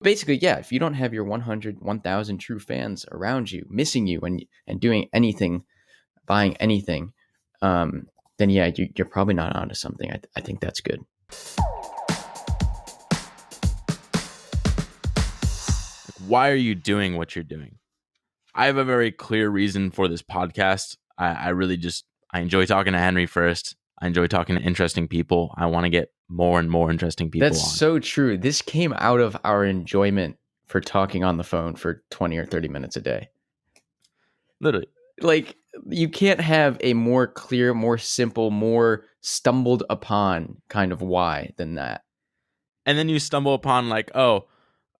Basically, yeah, if you don't have your 100, 1,000 true fans around you, missing you and doing anything, buying anything, then yeah, you're probably not onto something. I think that's good. Why are you doing what you're doing? I have a very clear reason for this podcast. I really just, I enjoy talking to Henry first. I enjoy talking to interesting people. I want to get more and more interesting people That's on. so true. This came out of our enjoyment for talking on the phone for 20 or 30 minutes a day. Literally. Like, you can't have a more clear, more simple, more stumbled upon kind of why than that. And then you stumble upon like, oh,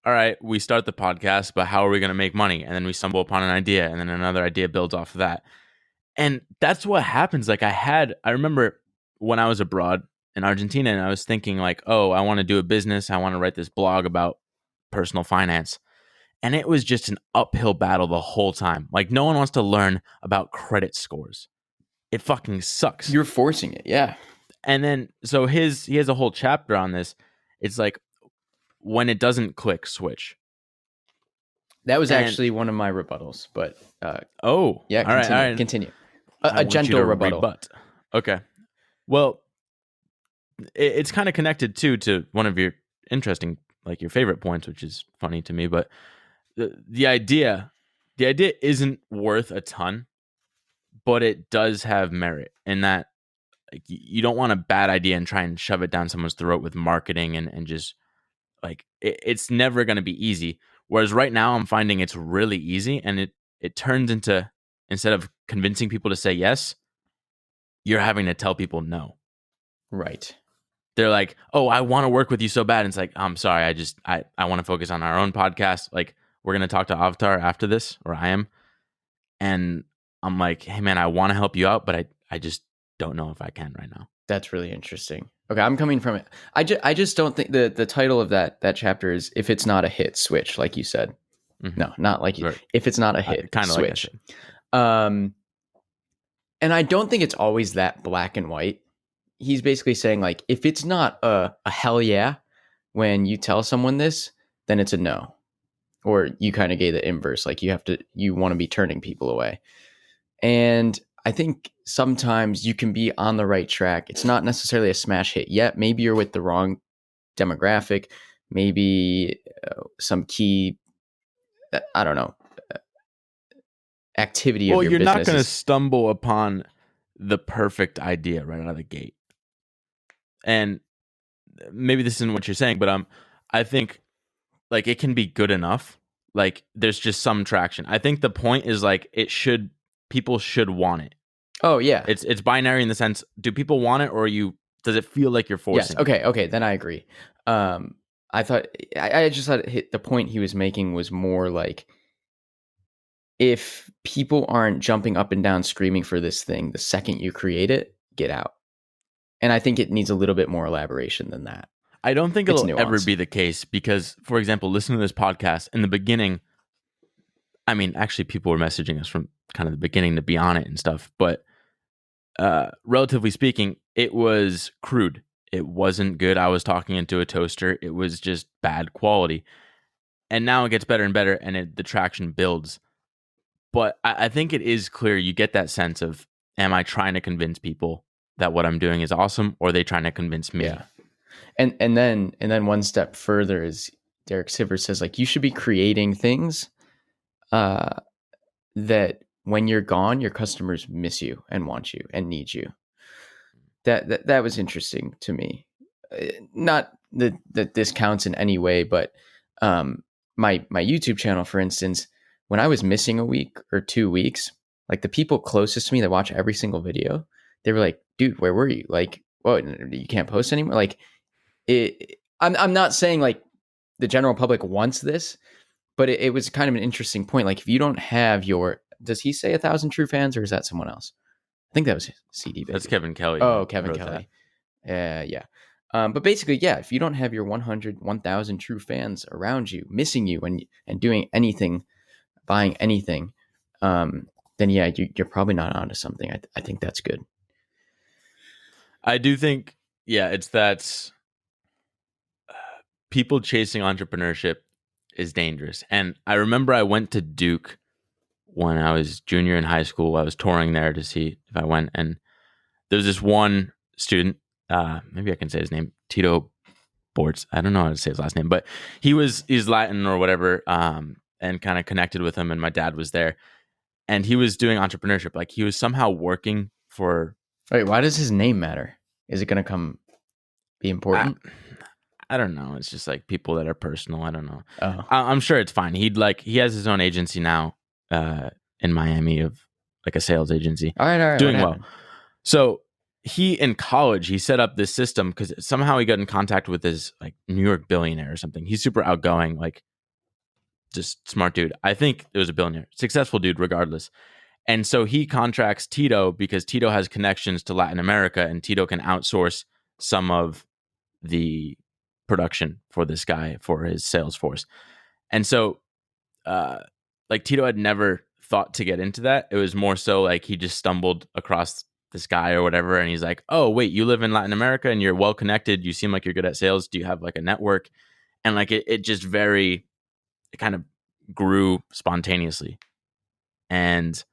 all right, we start the podcast, but how are we going to make money? And then we stumble upon an idea, and then another idea builds off of that. And that's what happens. Like I remember when I was abroad in Argentina, and I was thinking like, oh, I want to do a business. I want to write this blog about personal finance. And it was just an uphill battle the whole time. Like no one wants to learn about credit scores. It fucking sucks. You're forcing it, yeah. And then so he has a whole chapter on this. It's like when it doesn't click, switch. That was actually one of my rebuttals, but yeah, all right. Continue. A gentle rebuttal. Okay. Well, it's kind of connected too to one of your interesting, like your favorite points, which is funny to me. But the idea isn't worth a ton, but it does have merit in that like you don't want a bad idea and try and shove it down someone's throat with marketing and just like it's never going to be easy. Whereas right now I'm finding it's really easy, and it turns into, instead of convincing people to say yes, you're having to tell people no. Right. They're like, oh, I want to work with you so bad. And it's like, I'm sorry. I want to focus on our own podcast. Like we're going to talk to Avatar after this, or I am. And I'm like, hey man, I want to help you out, but I just don't know if I can right now. That's really interesting. Okay, I'm coming from it. I just don't think the title of that chapter is "If It's Not a Hit, Switch," like you said. Mm-hmm. No, not like you. Right. If it's not a hit, kind of switch. Like And I don't think it's always that black and white. He's basically saying like, if it's not a hell yeah when you tell someone this, then it's a no. Or you kind of gave the inverse, like you want to be turning people away. And I think sometimes you can be on the right track. It's not necessarily a smash hit yet. Maybe you're with the wrong demographic. Maybe some key, I don't know, activity of your business. Well, you're not going to stumble upon the perfect idea right out of the gate. And maybe this isn't what you're saying, but I think like it can be good enough. Like there's just some traction. I think the point is like people should want it. Oh yeah. It's binary in the sense, do people want it, or does it feel like you're forcing? Yes. Okay, then I agree. I thought I just thought the point he was making was more like, if people aren't jumping up and down screaming for this thing the second you create it, get out. And I think it needs a little bit more elaboration than that. I don't think it'll ever be the case because, for example, listening to this podcast in the beginning, I mean, actually people were messaging us from kind of the beginning to be on it and stuff, but relatively speaking, it was crude. It wasn't good. I was talking into a toaster. It was just bad quality. And now it gets better and better, and the traction builds. But I think it is clear you get that sense of, am I trying to convince people that what I'm doing is awesome, or are they trying to convince me? Yeah. And then one step further is Derek Sivers says like, you should be creating things that when you're gone, your customers miss you and want you and need you. That was interesting to me. Not that this counts in any way, but my YouTube channel, for instance, when I was missing a week or 2 weeks, like the people closest to me that watch every single video, they were like, dude, where were you? Like, what, you can't post anymore? Like, I'm not saying like the general public wants this, but it was kind of an interesting point. Like, if you don't have does he say 1,000 true fans, or is that someone else? I think that was CD Baby. That's Kevin Kelly. Oh, Kevin Kelly. Yeah. But basically, yeah, if you don't have your 100, 1,000 true fans around you, missing you and doing anything, buying anything, then yeah, you're probably not onto something. I think that's good. I do think, yeah, it's that people chasing entrepreneurship is dangerous. And I remember I went to Duke when I was junior in high school. I was touring there to see if I went, and there was this one student, maybe I can say his name, Tito Bortz. I don't know how to say his last name, but he's Latin or whatever, and kind of connected with him. And my dad was there, and he was doing entrepreneurship. Like he was somehow working for. Wait, why does his name matter? Is it going to be important? I don't know. It's just like people that are personal. I don't know. Oh. I'm sure it's fine. He has his own agency now in Miami, of like a sales agency. All right. Doing well. So he, in college, he set up this system because somehow he got in contact with this like New York billionaire or something. He's super outgoing, like just smart dude. I think it was a billionaire, successful dude regardless. And so he contracts Tito because Tito has connections to Latin America, and Tito can outsource some of the production for this guy for his sales force. And so like Tito had never thought to get into that. It was more so like he just stumbled across this guy or whatever, and he's like, oh wait, you live in Latin America and you're well connected, you seem like you're good at sales, do you have like a network? And like it just it kind of grew spontaneously. And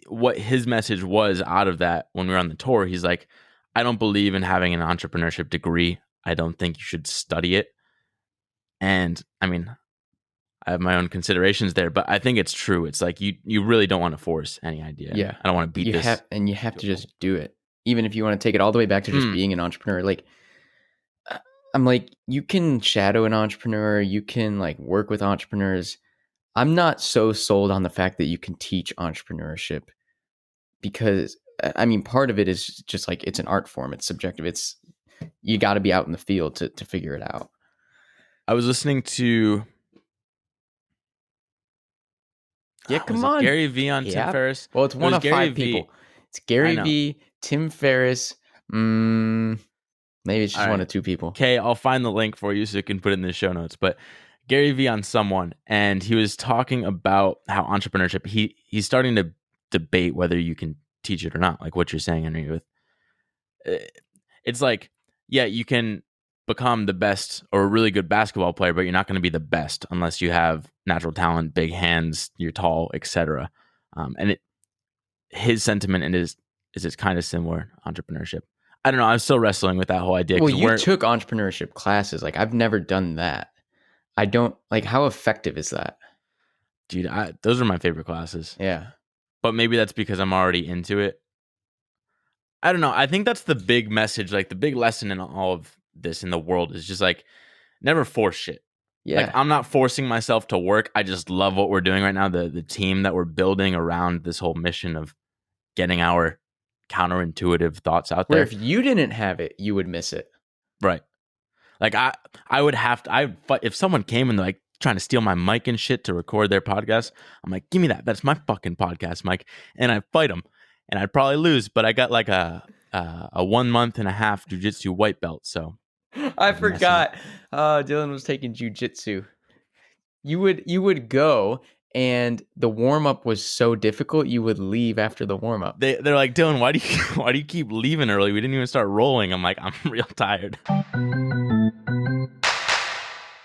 what his message was out of that when we were on the tour, he's like, I don't believe in having an entrepreneurship degree. I don't think you should study it. And I mean, I have my own considerations there, but I think it's true. It's like you really don't want to force any idea. Yeah. I don't want to beat this. You have to just do it. Even if you want to take it all the way back to just being an entrepreneur. Like, I'm like, you can shadow an entrepreneur. You can like work with entrepreneurs. I'm not so sold on the fact that you can teach entrepreneurship, because I mean, part of it is just like, it's an art form. It's subjective. You got to be out in the field to figure it out. I was listening to come on, Gary Vee on Tim Ferriss. Well, it's one of Gary 5 people. It's Gary Vee, Tim Ferriss. Maybe it's just one of 2 people. Okay, I'll find the link for you so you can put it in the show notes. But Gary Vee on someone, and he was talking about how entrepreneurship, he's starting to debate whether you can teach it or not, like what you're saying, Henry. With it's like, yeah, you can become the best or a really good basketball player, but you're not going to be the best unless you have natural talent, big hands, you're tall, etc. And his sentiment is it's kind of similar entrepreneurship. I don't know. I'm still wrestling with that whole idea. Well, you took entrepreneurship classes. Like, I've never done that. I don't like, how effective is that? Dude, those are my favorite classes. Yeah. But maybe that's because I'm already into it. I don't know. I think that's the big message, like the big lesson in all of this in the world is just like, never force shit. Yeah. Like, I'm not forcing myself to work. I just love what we're doing right now. The team that we're building around this whole mission of getting our counterintuitive thoughts out there. Where if you didn't have it, you would miss it. Right. Like I would have to, if someone came and like trying to steal my mic and shit to record their podcast, I'm like, give me that. That's my fucking podcast mic. And I fight them, and I'd probably lose, but I got like a 1 month and a half jiu-jitsu white belt. So I forgot. Dylan was taking jiu-jitsu. You would go, and the warm-up was so difficult, you would leave after the warm-up. They're like, Dylan, why do you keep leaving early? We didn't even start rolling. I'm like, I'm real tired.